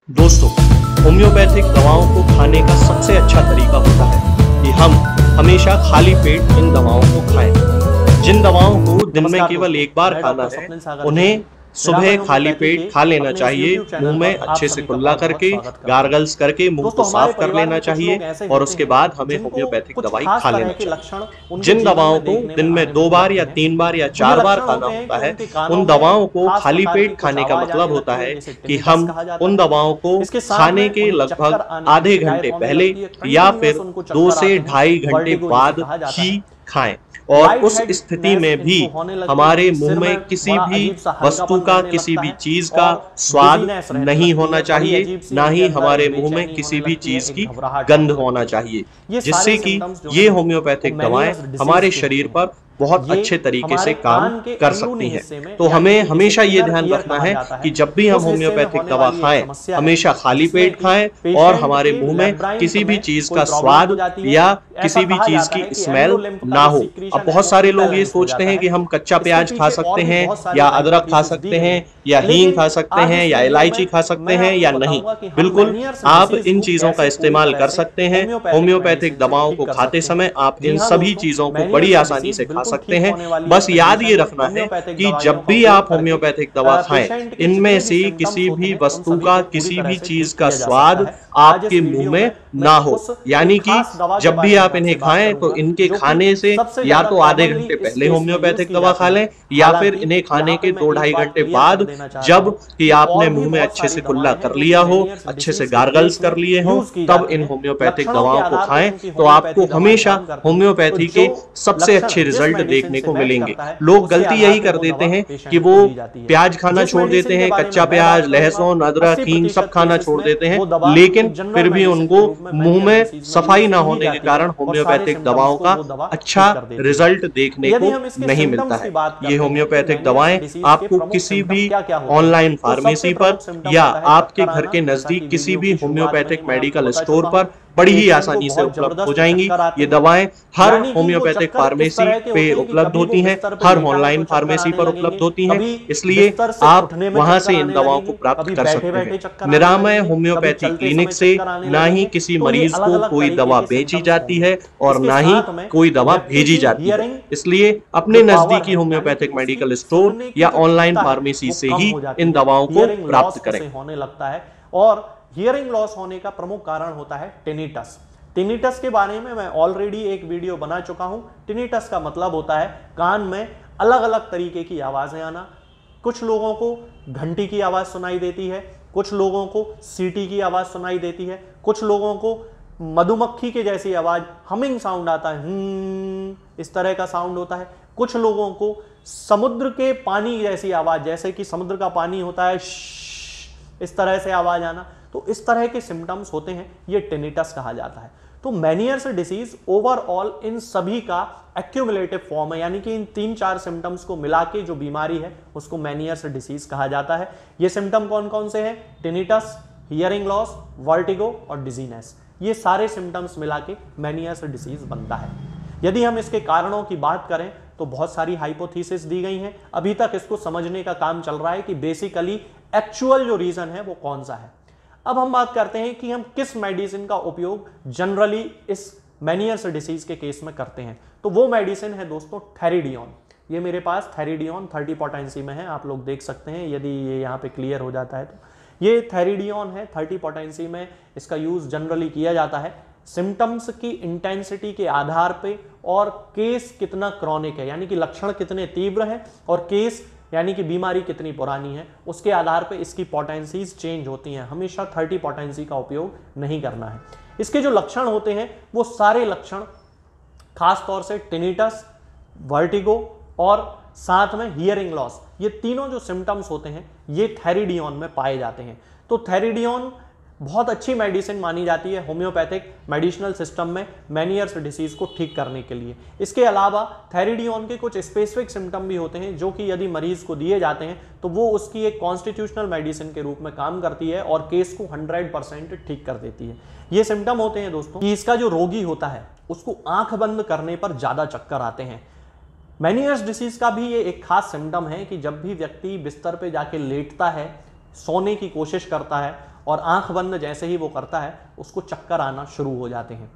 दोस्तों, होम्योपैथिक दवाओं को खाने का सबसे अच्छा तरीका होता है कि हम हमेशा खाली पेट इन दवाओं को खाएं। जिन दवाओं को दिन में केवल एक बार खाना है, उन्हें सुबह खाली पेट खा लेना चाहिए, मुंह में अच्छे से कुल्ला करके, गार्गल्स करके मुंह को साफ कर लेना चाहिए और उसके बाद हमें होम्योपैथिक दवाई खा लेना चाहिए। जिन दवाओं को दिन में 2 बार या 3 बार या 4 बार खाना होता है, उन दवाओं को खाली पेट खाने का मतलब होता है कि हम उन दवाओं को खाने के लगभग आधे घंटे पहले या फिर 2 से ढाई घंटे बाद ही खाएं। और उस स्थिति में भी हमारे मुंह में किसी भी वस्तु का, किसी भी चीज का स्वाद नहीं होना चाहिए, ना ही हमारे मुंह में किसी भी चीज की गंध होना चाहिए, जिससे कि ये होम्योपैथिक दवाएं हमारे शरीर पर बहुत अच्छे तरीके से काम कर सकती हैं। तो हमें हमेशा ये ध्यान रखना है कि जब भी हम होम्योपैथिक दवा खाएं, हमेशा खाली पेट खाएं और हमारे मुंह में किसी भी चीज का स्वाद या किसी भी चीज की स्मेल ना हो। अब बहुत सारे लोग ये सोचते हैं कि हम कच्चा प्याज खा सकते हैं या अदरक खा सकते हैं या हींग खा सकते हैं या इलायची खा सकते हैं या नहीं। बिल्कुल, आप इन चीजों का इस्तेमाल कर सकते हैं। होम्योपैथिक दवाओं को खाते समय आप इन सभी चीजों को बड़ी आसानी से खा सकते हैं। बस याद ये रखना है कि जब भी आप होम्योपैथिक दवा खाएं, इनमें से किसी भी वस्तु का, किसी भी चीज का स्वाद आपके मुंह में ना हो। यानी कि जब भी आप इन्हें खाएं तो इनके खाने से या तो आधे घंटे पहले होम्योपैथिक दवा खा लें या फिर इन्हें खाने के 2-2.5 घंटे बाद, जब कि आपने मुंह में अच्छे से कुल्ला कर लिया हो, अच्छे से गार्गल्स कर लिए हो, तब इन होम्योपैथिक दवाओं को खाएं। तो आपको हमेशा होम्योपैथी के सबसे अच्छे रिजल्ट देखने को मिलेंगे। लोग गलती यही कर देते हैं कि वो प्याज खाना छोड़ देते हैं, कच्चा प्याज, लहसुन, अदरक, हींग सब खाना छोड़ देते हैं, लेकिन फिर भी उनको मुंह में सफाई ना होने के कारण होम्योपैथिक दवाओं का अच्छा रिजल्ट देखने को नहीं मिलता है। ये होम्योपैथिक दवाएं आपको किसी भी ऑनलाइन फार्मेसी पर या आपके घर के नजदीक किसी भी होम्योपैथिक मेडिकल स्टोर पर बड़ी ही आसानी से उपलब्ध हो जाएंगी। ये दवाएं हर होम्योपैथिक फार्मेसी पे उपलब्ध होती हैं, हर ऑनलाइन फार्मेसी पर उपलब्ध होती हैं, इसलिए आप वहां से इन दवाओं को प्राप्त कर सकते हैं। निरामय होम्योपैथी क्लिनिक से ना ही किसी मरीज को कोई दवा बेची जाती है और ना ही कोई दवा भेजी जाती है। इसलिए अपने नजदीकी होम्योपैथिक मेडिकल स्टोर या ऑनलाइन फार्मेसी से ही इन दवाओं को प्राप्त करें। होने लगता है और हियरिंग लॉस होने का प्रमुख कारण होता है टिनिटस। टिनिटस के बारे में मैं ऑलरेडी एक वीडियो बना चुका हूं। टिनिटस का मतलब होता है कान में अलग अलग तरीके की आवाजें आना। कुछ लोगों को घंटी की आवाज सुनाई देती है, कुछ लोगों को सीटी की आवाज सुनाई देती है, कुछ लोगों को मधुमक्खी के जैसी आवाज, हमिंग साउंड आता है, इस तरह का साउंड होता है। कुछ लोगों को समुद्र के पानी जैसी आवाज, जैसे कि समुद्र का पानी होता है, इस तरह से आवाज आना। तो इस तरह के सिम्टम्स होते हैं, ये टिनिटस कहा जाता है। तो मेनियर्स डिसीज ओवरऑल इन सभी का एक्यूमुलेटिव फॉर्म है, यानी कि इन 3-4 सिम्टम्स को मिला के जो बीमारी है उसको मेनियर्स डिसीज कहा जाता है। ये सिम्टम कौन कौन से हैं? टिनिटस, हियरिंग लॉस, वर्टिगो और डिजीनेस। ये सारे सिम्टम्स मिला के मेनियर्स डिसीज बनता है। यदि हम इसके कारणों की बात करें तो बहुत सारी हाइपोथेसिस दी गई हैं। अभी तक इसको समझने का काम चल रहा है कि बेसिकली एक्चुअल जो रीजन है वो कौन सा है। अब हम बात करते हैं कि हम किस मेडिसिन का उपयोग जनरली इस मेनियर्स डिसीज के केस में करते हैं। तो वो मेडिसिन है दोस्तों थेरिडियन। ये मेरे पास थेरिडियन 30 पोटेंसी में है, आप लोग देख सकते हैं यदि ये यहाँ पे क्लियर हो जाता है तो। ये थेरिडियन है, 30 पोटेंसी में इसका यूज जनरली किया जाता है सिम्टम्स की इंटेंसिटी के आधार पे और केस कितना क्रॉनिक है, यानी कि लक्षण कितने तीव्र हैं और केस यानी कि बीमारी कितनी पुरानी है, उसके आधार पे इसकी पोटेंसीज चेंज होती हैं। हमेशा 30 पोटेंसी का उपयोग नहीं करना है। इसके जो लक्षण होते हैं वो सारे लक्षण खास तौर से टिनिटस, वर्टिगो और साथ में हियरिंग लॉस, ये तीनों जो सिम्टम्स होते हैं ये थेरिडियन में पाए जाते हैं। तो थेरिडियन बहुत अच्छी मेडिसिन मानी जाती है होम्योपैथिक मेडिसिनल सिस्टम में मेनियर्स डिसीज को ठीक करने के लिए। इसके अलावा थेरिडियन के कुछ स्पेसिफिक सिम्टम भी होते हैं जो कि यदि मरीज को दिए जाते हैं तो वो उसकी एक कॉन्स्टिट्यूशनल मेडिसिन के रूप में काम करती है और केस को 100% ठीक कर देती है। ये सिम्टम होते हैं दोस्तों कि इसका जो रोगी होता है उसको आंख बंद करने पर ज्यादा चक्कर आते हैं। मेनियर्स डिसीज का भी ये एक खास सिम्टम है कि जब भी व्यक्ति बिस्तर पे जाके लेटता है, सोने की कोशिश करता है और आंख बंद जैसे ही वो करता है उसको चक्कर आना शुरू हो जाते हैं।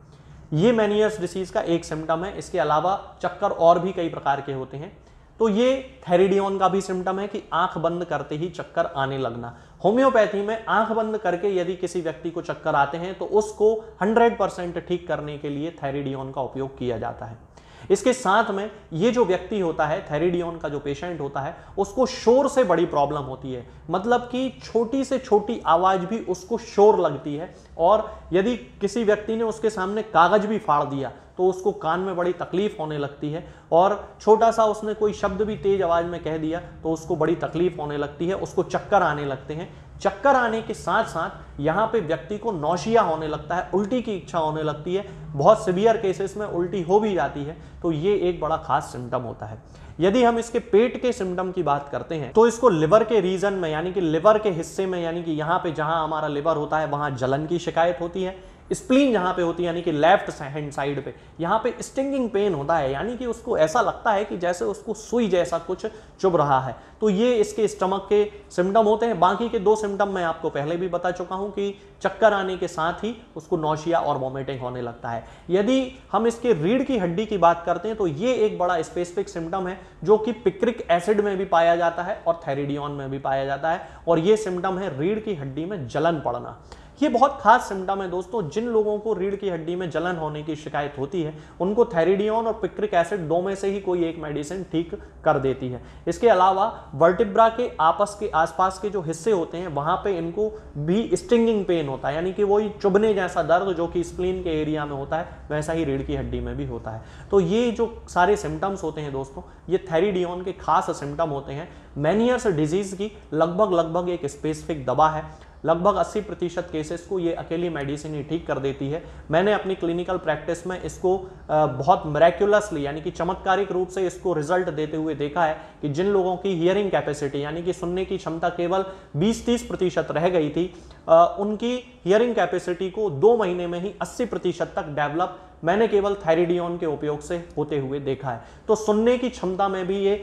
ये मेनियर्स डिसीज का एक सिम्टम है। इसके अलावा चक्कर और भी कई प्रकार के होते हैं। तो ये थैरिडियन का भी सिम्टम है कि आंख बंद करते ही चक्कर आने लगना। होम्योपैथी में आंख बंद करके यदि किसी व्यक्ति को चक्कर आते हैं तो उसको 100% ठीक करने के लिए थैरिडियन का उपयोग किया जाता है। इसके साथ में ये जो व्यक्ति होता है, थैरिडियन का जो पेशेंट होता है, उसको शोर से बड़ी प्रॉब्लम होती है। मतलब कि छोटी से छोटी आवाज भी उसको शोर लगती है, और यदि किसी व्यक्ति ने उसके सामने कागज भी फाड़ दिया तो उसको कान में बड़ी तकलीफ होने लगती है, और छोटा सा उसने कोई शब्द भी तेज आवाज में कह दिया तो उसको बड़ी तकलीफ होने लगती है, उसको चक्कर आने लगते हैं। चक्कर आने के साथ साथ यहाँ पे व्यक्ति को नौशिया होने लगता है, उल्टी की इच्छा होने लगती है। बहुत सीवियर केसेस में उल्टी हो भी जाती है। तो ये एक बड़ा खास सिम्टम होता है। यदि हम इसके पेट के सिम्टम की बात करते हैं तो इसको लिवर के रीजन में, यानी कि लिवर के हिस्से में, यानी कि यहाँ पे जहां हमारा लिवर होता है वहां जलन की शिकायत होती है। स्प्लीन जहां पे होती है, यानी कि लेफ्ट हैंड साइड पे, यहाँ पे स्टिंगिंग पेन होता है, यानी कि उसको ऐसा लगता है कि जैसे उसको सुई जैसा कुछ चुभ रहा है। तो ये इसके स्टमक के सिम्टम होते हैं। बाकी के 2 सिम्टम मैं आपको पहले भी बता चुका हूं कि चक्कर आने के साथ ही उसको नौशिया और वॉमिटिंग होने लगता है। यदि हम इसके रीढ़ की हड्डी की बात करते हैं तो ये एक बड़ा स्पेसिफिक सिम्टम है जो कि पिक्रिक एसिड में भी पाया जाता है और थैरिडियन में भी पाया जाता है, और ये सिम्टम है रीढ़ की हड्डी में जलन पड़ना। ये बहुत खास सिम्टम है दोस्तों। जिन लोगों को रीढ़ की हड्डी में जलन होने की शिकायत होती है उनको थैरिडियन और पिक्रिक एसिड 2 में से ही कोई एक मेडिसिन ठीक कर देती है। इसके अलावा वर्टिब्रा के आपस के आसपास के जो हिस्से होते हैं वहां पे इनको भी स्टिंगिंग पेन होता है, यानी कि वही चुभने जैसा दर्द जो कि स्प्लीन के एरिया में होता है वैसा ही रीढ़ की हड्डी में भी होता है। तो ये जो सारे सिम्टम्स होते हैं दोस्तों, ये थैरिडियन के खास सिम्टम होते हैं। मेनियर्स डिजीज की लगभग एक स्पेसिफिक दवा है। लगभग 80% केसेस को ये अकेली मेडिसिन ही ठीक कर देती है। मैंने अपनी क्लिनिकल प्रैक्टिस में इसको बहुत मिरेक्युलसली, यानी कि चमत्कारिक रूप से इसको रिजल्ट देते हुए देखा है कि जिन लोगों की हियरिंग कैपेसिटी, यानी कि सुनने की क्षमता केवल 20-30% रह गई थी, उनकी हियरिंग कैपेसिटी को 2 महीने में ही 80% तक डेवलप मैंने केवल थैरिडियन के उपयोग से होते हुए देखा है। तो सुनने की क्षमता में भी ये,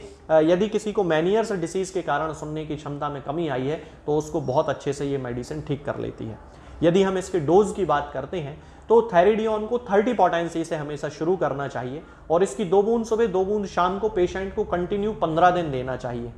यदि किसी को मेनियर्स डिसीज के कारण सुनने की क्षमता में कमी आई है तो उसको बहुत अच्छे से ये मेडिसिन ठीक कर लेती है। यदि हम इसके डोज की बात करते हैं तो थैरिडियन को 30 पोटेंसी से हमेशा शुरू करना चाहिए, और इसकी 2 बूंद सुबह 2 बूंद शाम को पेशेंट को कंटिन्यू 15 दिन देना चाहिए।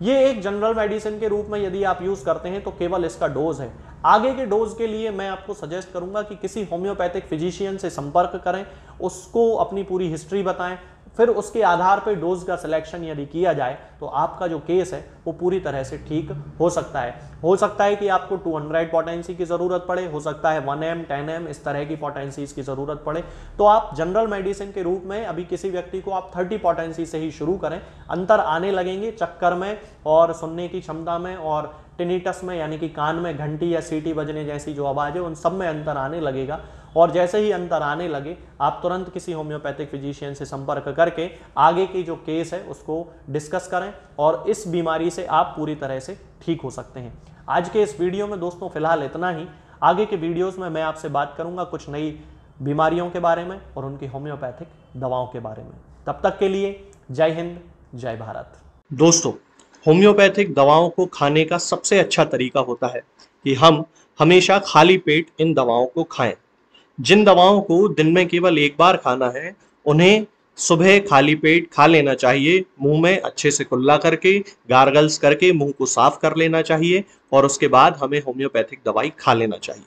ये एक जनरल मेडिसिन के रूप में यदि आप यूज करते हैं तो केवल इसका डोज है। आगे के डोज के लिए मैं आपको सजेस्ट करूंगा कि किसी होम्योपैथिक फिजिशियन से संपर्क करें, उसको अपनी पूरी हिस्ट्री बताएं, फिर उसके आधार पर डोज का सिलेक्शन यदि किया जाए तो आपका जो केस है वो पूरी तरह से ठीक हो सकता है। हो सकता है कि आपको 200 पोटेंसी की ज़रूरत पड़े, हो सकता है 1M 10M इस तरह की पोटेंसीज की ज़रूरत पड़े। तो आप जनरल मेडिसिन के रूप में अभी किसी व्यक्ति को आप 30 पोटेंसी से ही शुरू करें। अंतर आने लगेंगे चक्कर में और सुनने की क्षमता में और टिनिटस में, यानी कि कान में घंटी या सीटी बजने जैसी जो आवाज़ है उन सब में अंतर आने लगेगा। और जैसे ही अंतर आने लगे आप तुरंत किसी होम्योपैथिक फिजिशियन से संपर्क करके आगे की जो केस है उसको डिस्कस करें, और इस बीमारी से आप पूरी तरह से ठीक हो सकते हैं। आज के इस वीडियो में दोस्तों फिलहाल इतना ही। आगे के वीडियोस में मैं आपसे बात करूंगा कुछ नई बीमारियों के बारे में और उनकी होम्योपैथिक दवाओं के बारे में। तब तक के लिए जय हिंद, जय भारत। दोस्तों, होम्योपैथिक दवाओं को खाने का सबसे अच्छा तरीका होता है कि हम हमेशा खाली पेट इन दवाओं को खाएं। जिन दवाओं को दिन में केवल एक बार खाना है उन्हें सुबह खाली पेट खा लेना चाहिए। मुंह में अच्छे से कुल्ला करके, गार्गल्स करके मुंह को साफ कर लेना चाहिए, और उसके बाद हमें होम्योपैथिक दवाई खा लेना चाहिए।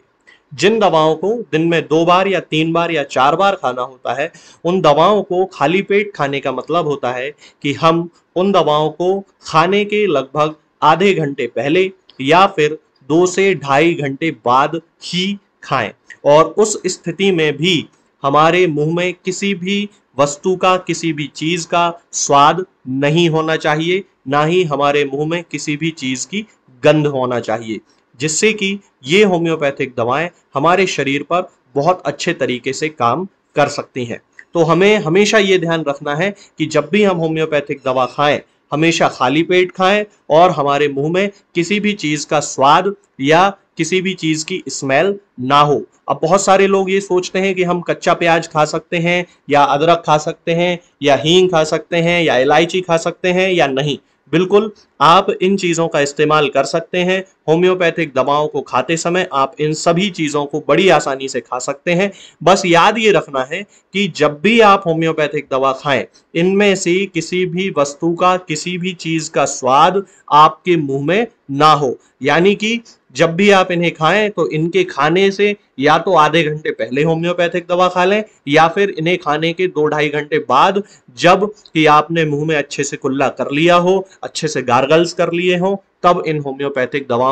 जिन दवाओं को दिन में 2 बार या 3 बार या 4 बार खाना होता है उन दवाओं को खाली पेट खाने का मतलब होता है कि हम उन दवाओं को खाने के लगभग आधे घंटे पहले या फिर 2 से 2.5 घंटे बाद ही खाएं, और उस स्थिति में भी हमारे मुंह में किसी भी वस्तु का, किसी भी चीज का स्वाद नहीं होना चाहिए, ना ही हमारे मुंह में किसी भी चीज की गंध होना चाहिए, जिससे कि ये होम्योपैथिक दवाएं हमारे शरीर पर बहुत अच्छे तरीके से काम कर सकती हैं। तो हमें हमेशा ये ध्यान रखना है कि जब भी हम होम्योपैथिक दवा खाएं हमेशा खाली पेट खाएं और हमारे मुंह में किसी भी चीज का स्वाद या किसी भी चीज की स्मेल ना हो। अब बहुत सारे लोग ये सोचते हैं कि हम कच्चा प्याज खा सकते हैं या अदरक खा सकते हैं या हींग खा सकते हैं या इलायची खा सकते हैं या नहीं। बिल्कुल आप इन चीजों का इस्तेमाल कर सकते हैं। होम्योपैथिक दवाओं को खाते समय आप इन सभी चीजों को बड़ी आसानी से खा सकते हैं। बस याद ये रखना है कि जब भी आप होम्योपैथिक दवा खाएं, इनमें से किसी भी वस्तु का, किसी भी चीज का स्वाद आपके मुंह में ना हो। यानी कि जब भी आप इन्हें खाएं तो इनके खाने से या तो आधे घंटे पहले होम्योपैथिक दवा खा लें, या फिर इन्हें खाने के 2-2.5 घंटे बाद, जब कि आपने मुंह में अच्छे से कुल्ला कर लिया हो, अच्छे से गार्गल्स कर लिए हो, तब इन होम्योपैथिक दवाओं